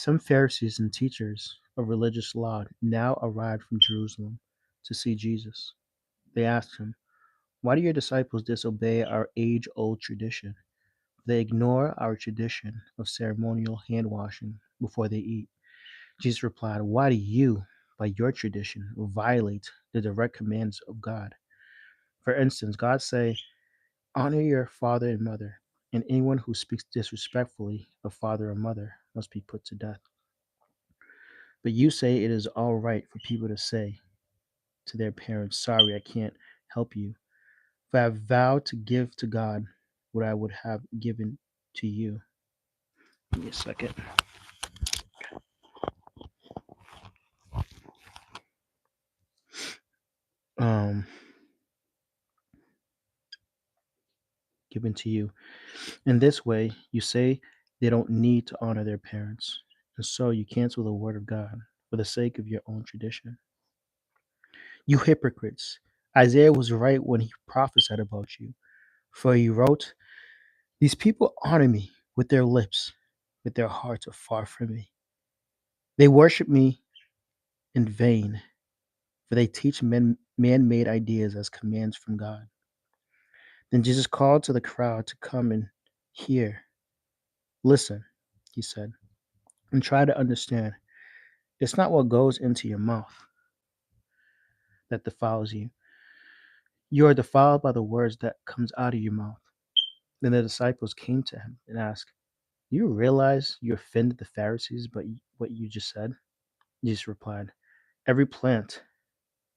Some Pharisees and teachers of religious law now arrived from Jerusalem to see Jesus. They asked him, "Why do your disciples disobey our age old tradition? They ignore our tradition of ceremonial hand washing before they eat." Jesus replied, "Why do you, by your tradition, violate the direct commands of God? For instance, God say, 'Honor your father and mother,' and anyone who speaks disrespectfully of father or mother must be put to death. But you say it is all right for people to say to their parents, 'Sorry, I can't help you. For I have vowed to give to God what I would have given to you.'" Give me a second. Um, given to you. In this way, you say they don't need to honor their parents, and so you cancel the word of God for the sake of your own tradition. You hypocrites! Isaiah was right when he prophesied about you, for he wrote, "These people honor me with their lips, but their hearts are far from me. They worship me in vain, for they teach man-made ideas as commands from God." Then Jesus called to the crowd to come and hear. "Listen," he said, "and try to understand. It's not what goes into your mouth that defiles you. You are defiled by the words that comes out of your mouth." Then the disciples came to him and asked, "Do you realize you offended the Pharisees by what you just said?" Jesus replied, "Every plant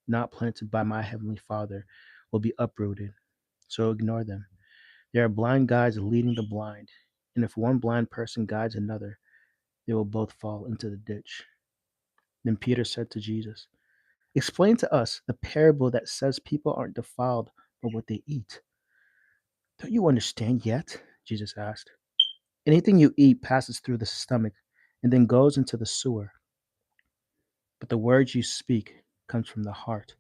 not planted by my heavenly Father will be uprooted, so ignore them. They are blind guides leading the blind, and if one blind person guides another, they will both fall into the ditch." Then Peter said to Jesus, "Explain to us the parable that says people aren't defiled by what they eat." "Don't you understand yet?" Jesus asked. "Anything you eat passes through the stomach and then goes into the sewer, but the words you speak comes from the heart.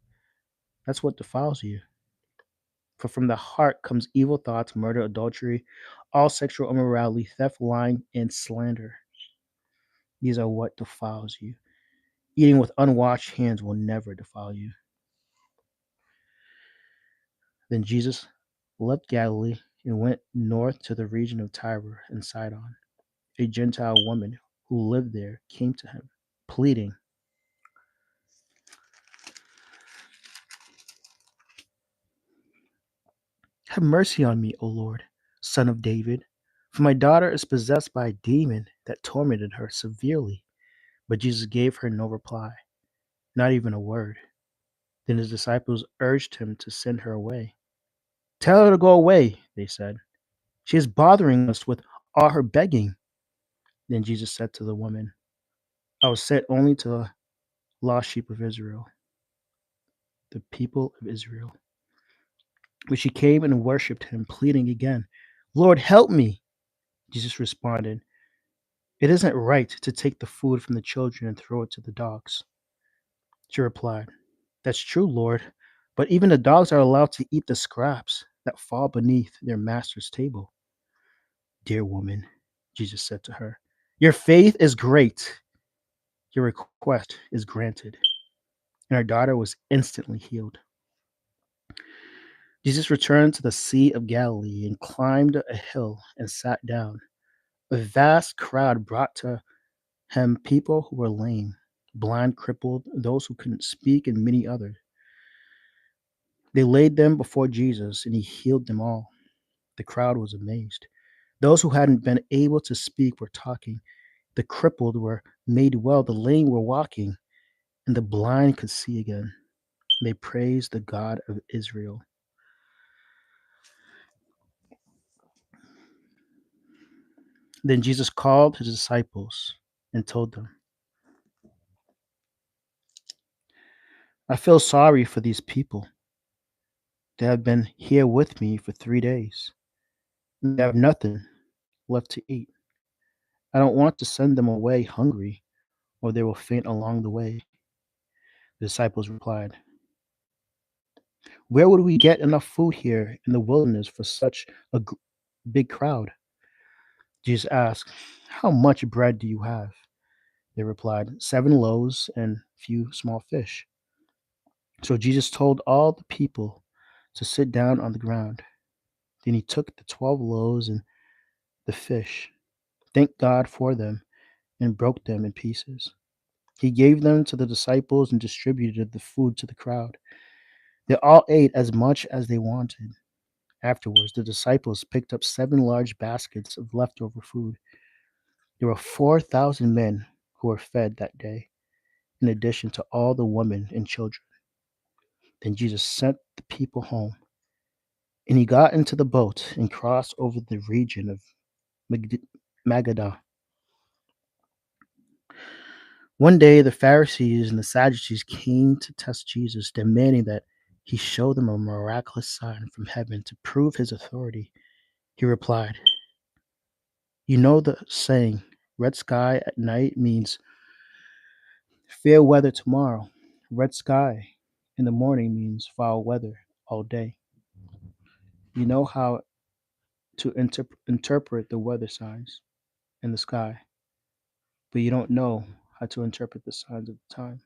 That's what defiles you. For from the heart comes evil thoughts, murder, adultery, all sexual immorality, theft, lying, and slander. These are what defiles you. Eating with unwashed hands will never defile you." Then Jesus left Galilee and went north to the region of Tyre and Sidon. A Gentile woman who lived there came to him, pleading, "Have mercy on me, O Lord, Son of David, for my daughter is possessed by a demon that tormented her severely." But Jesus gave her no reply, not even a word. Then his disciples urged him to send her away. "Tell her to go away," they said. "She is bothering us with all her begging." Then Jesus said to the woman, "I was sent only to the lost sheep of Israel, the people of Israel." But she came and worshipped him, pleading again, "Lord, help me." Jesus responded, "It isn't right to take the food from the children and throw it to the dogs." She replied, "That's true, Lord, but even the dogs are allowed to eat the scraps that fall beneath their master's table." "Dear woman," Jesus said to her, "your faith is great. Your request is granted." And her daughter was instantly healed. Jesus returned to the Sea of Galilee and climbed a hill and sat down. A vast crowd brought to him people who were lame, blind, crippled, those who couldn't speak, and many others. They laid them before Jesus, and he healed them all. The crowd was amazed. Those who hadn't been able to speak were talking. The crippled were made well, the lame were walking, and the blind could see again. They praised the God of Israel. Then Jesus called his disciples and told them, "I feel sorry for these people. They have been here with me for 3 days, and they have nothing left to eat. I don't want to send them away hungry, or they will faint along the way." The disciples replied, "Where would we get enough food here in the wilderness for such a big crowd?" Jesus asked, "How much bread do you have?" They replied, 7 loaves and few small fish. So Jesus told all the people to sit down on the ground. Then he took the 12 loaves and the fish, thanked God for them, and broke them in pieces. He gave them to the disciples and distributed the food to the crowd. They all ate as much as they wanted. Afterwards, the disciples picked up 7 large baskets of leftover food. There were 4,000 men who were fed that day, in addition to all the women and children. Then Jesus sent the people home, and he got into the boat and crossed over the region of Magadah. One day, the Pharisees and the Sadducees came to test Jesus, demanding that he show them a miraculous sign from heaven to prove his authority. He replied, "You know the saying, red sky at night means fair weather tomorrow. Red sky in the morning means foul weather all day. You know how to interpret the weather signs in the sky, but you don't know how to interpret the signs of the time.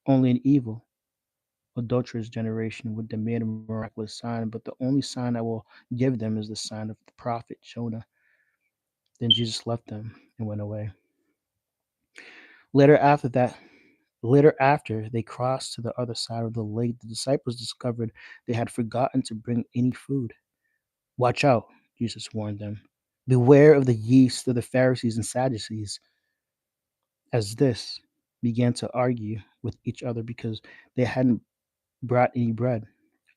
Only an evil, adulterous generation would demand a miraculous sign, but the only sign I will give them is the sign of the prophet Jonah." Then Jesus left them and went away. Later after that, Later after they crossed to the other side of the lake, the disciples discovered they had forgotten to bring any food. "Watch out," Jesus warned them. "Beware of the yeast of the Pharisees and Sadducees." As this began to argue with each other because they hadn't brought any bread.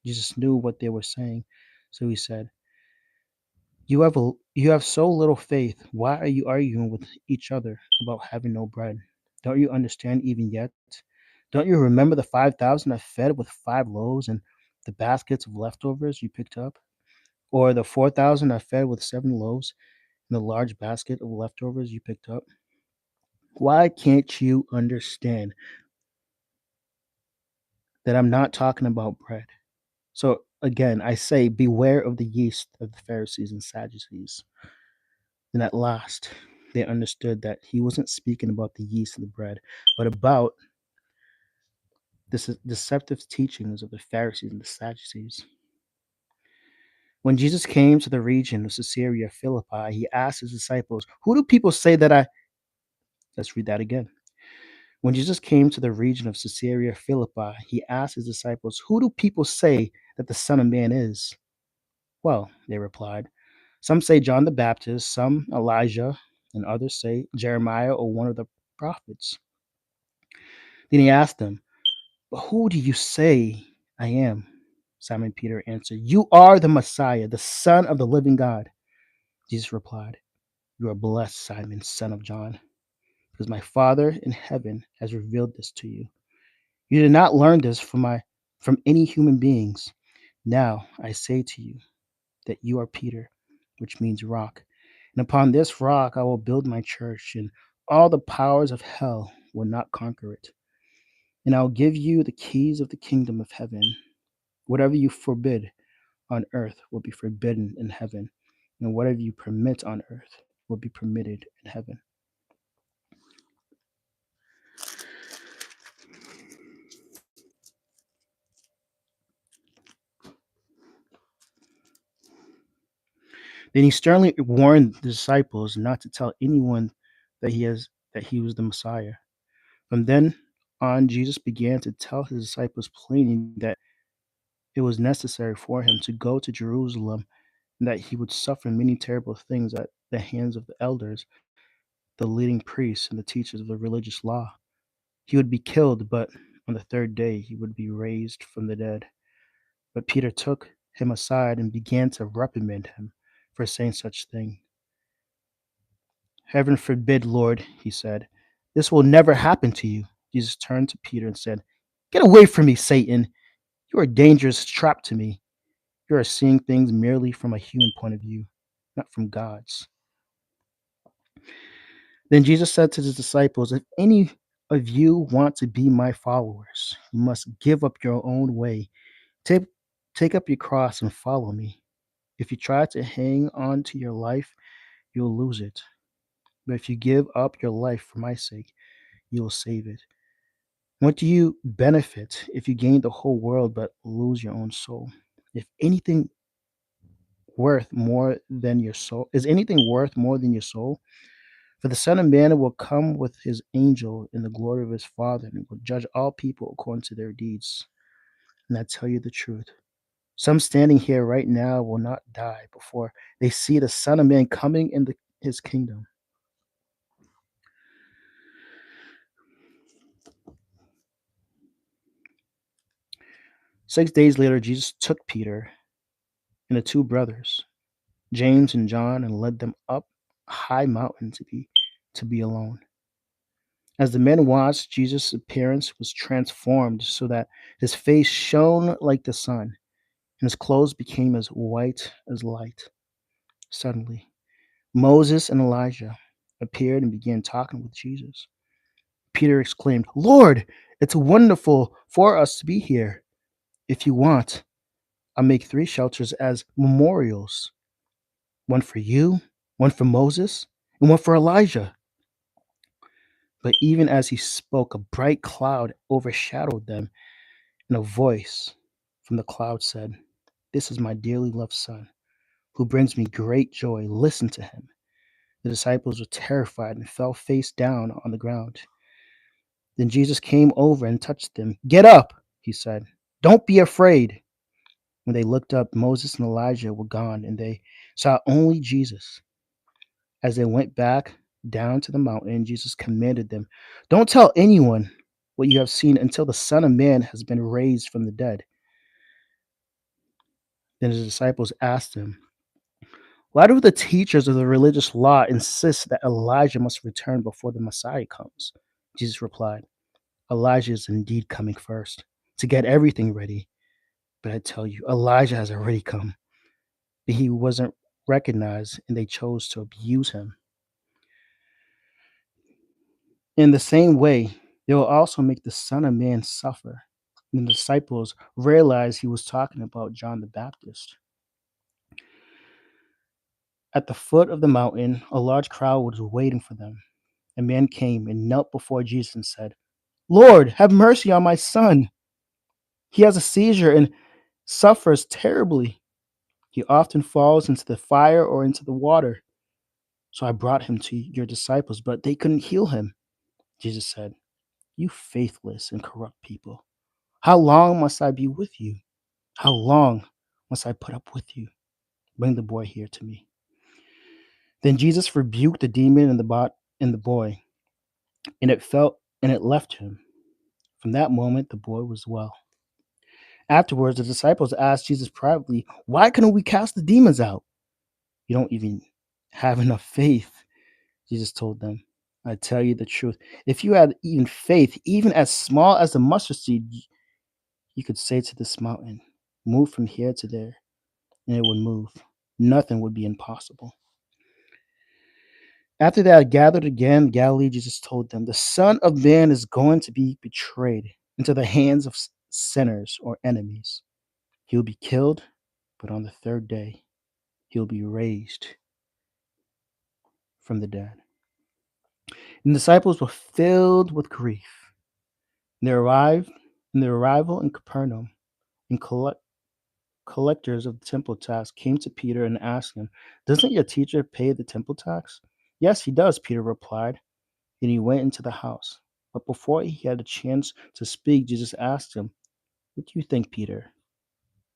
Jesus knew what they were saying, so he said, You have so little faith. Why are you arguing with each other about having no bread? Don't you understand even yet? Don't you remember the 5,000 I fed with 5 loaves and the baskets of leftovers you picked up? Or the 4,000 I fed with 7 loaves and the large basket of leftovers you picked up? Why can't you understand that I'm not talking about bread? So again, I say, beware of the yeast of the Pharisees and Sadducees. And at last, they understood that he wasn't speaking about the yeast of the bread, but about the deceptive teachings of the Pharisees and the Sadducees. When Jesus came to the region of Caesarea Philippi, he asked his disciples, "Who do people say that I..." Let's read that again. When Jesus came to the region of Caesarea Philippi, he asked his disciples, "Who do people say that the Son of Man is?" "Well," they replied, "some say John the Baptist, some Elijah, and others say Jeremiah or one of the prophets." Then he asked them, "But who do you say I am?" Simon Peter answered, "You are the Messiah, the Son of the living God." Jesus replied, "You are blessed, Simon, son of John, because my Father in heaven has revealed this to you. You did not learn this from any human beings. Now I say to you that you are Peter, which means rock. And upon this rock I will build my church, and all the powers of hell will not conquer it. And I'll give you the keys of the kingdom of heaven. Whatever you forbid on earth will be forbidden in heaven, and whatever you permit on earth will be permitted in heaven." Then he sternly warned the disciples not to tell anyone that he was the Messiah. From then on, Jesus began to tell his disciples plainly that it was necessary for him to go to Jerusalem and that he would suffer many terrible things at the hands of the elders, the leading priests, and the teachers of the religious law. He would be killed, but on the third day he would be raised from the dead. But Peter took him aside and began to reprimand him for saying such thing. "Heaven forbid, Lord," he said. "This will never happen to you." Jesus turned to Peter and said, "Get away from me, Satan. You are a dangerous trap to me. You are seeing things merely from a human point of view, not from God's." Then Jesus said to his disciples, "If any of you want to be my followers, you must give up your own way. Take, take up your cross and follow me. If you try to hang on to your life, you'll lose it. But if you give up your life for my sake, you will save it. What do you benefit if you gain the whole world but lose your own soul? If anything worth more than your soul, is anything worth more than your soul? For the Son of Man will come with his angel in the glory of his Father and will judge all people according to their deeds. And I tell you the truth. Some standing here right now will not die before they see the Son of Man coming in his kingdom. Six days later, Jesus took Peter and the two brothers, James and John, and led them up a high mountain to be alone. As the men watched, Jesus' appearance was transformed so that his face shone like the sun, and his clothes became as white as light. Suddenly, Moses and Elijah appeared and began talking with Jesus. Peter exclaimed, "Lord, it's wonderful for us to be here. If you want, I'll make 3 shelters as memorials, one for you, one for Moses, and one for Elijah." But even as he spoke, a bright cloud overshadowed them, and a voice from the cloud said, "This is my dearly loved Son, who brings me great joy. Listen to him." The disciples were terrified and fell face down on the ground. Then Jesus came over and touched them. "Get up," he said. "Don't be afraid." When they looked up, Moses and Elijah were gone, and they saw only Jesus. As they went back down to the mountain, Jesus commanded them, "Don't tell anyone what you have seen until the Son of Man has been raised from the dead." Then his disciples asked him, "Why do the teachers of the religious law insist that Elijah must return before the Messiah comes?" Jesus replied, "Elijah is indeed coming first to get everything ready. But I tell you, Elijah has already come, but he wasn't recognized and they chose to abuse him. In the same way, they will also make the Son of Man suffer." And the disciples realized he was talking about John the Baptist. At the foot of the mountain, a large crowd was waiting for them. A man came and knelt before Jesus and said, "Lord, have mercy on my son. He has a seizure and suffers terribly. He often falls into the fire or into the water. So I brought him to your disciples, but they couldn't heal him." Jesus said, "You faithless and corrupt people. How long must I be with you? How long must I put up with you? Bring the boy here to me." Then Jesus rebuked the demon in the boy, and it left him. From that moment, the boy was well. Afterwards, the disciples asked Jesus privately, "Why couldn't we cast the demons out?" "You don't even have enough faith," Jesus told them. "I tell you the truth. If you had even faith, even as small as the mustard seed, you could say to this mountain, 'Move from here to there,' and it would move. Nothing would be impossible." After they had gathered again in Galilee, Jesus told them, "The Son of Man is going to be betrayed into the hands of sinners or enemies. He will be killed, but on the third day, he will be raised from the dead." And the disciples were filled with grief. And they arrived, in their arrival in Capernaum, and collectors of the temple tax came to Peter and asked him, "Doesn't your teacher pay the temple tax?" "Yes, he does," Peter replied. Then he went into the house. But before he had a chance to speak, Jesus asked him, "What do you think, Peter?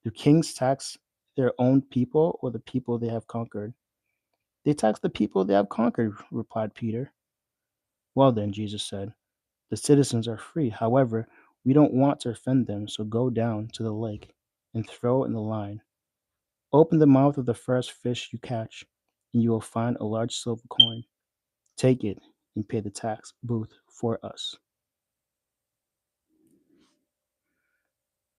Do kings tax their own people or the people they have conquered?" "They tax the people they have conquered," replied Peter. "Well then," Jesus said, "the citizens are free. However, we don't want to offend them, so go down to the lake and throw in the line. Open the mouth of the first fish you catch, and you will find a large silver coin. Take it and pay the tax booth for us."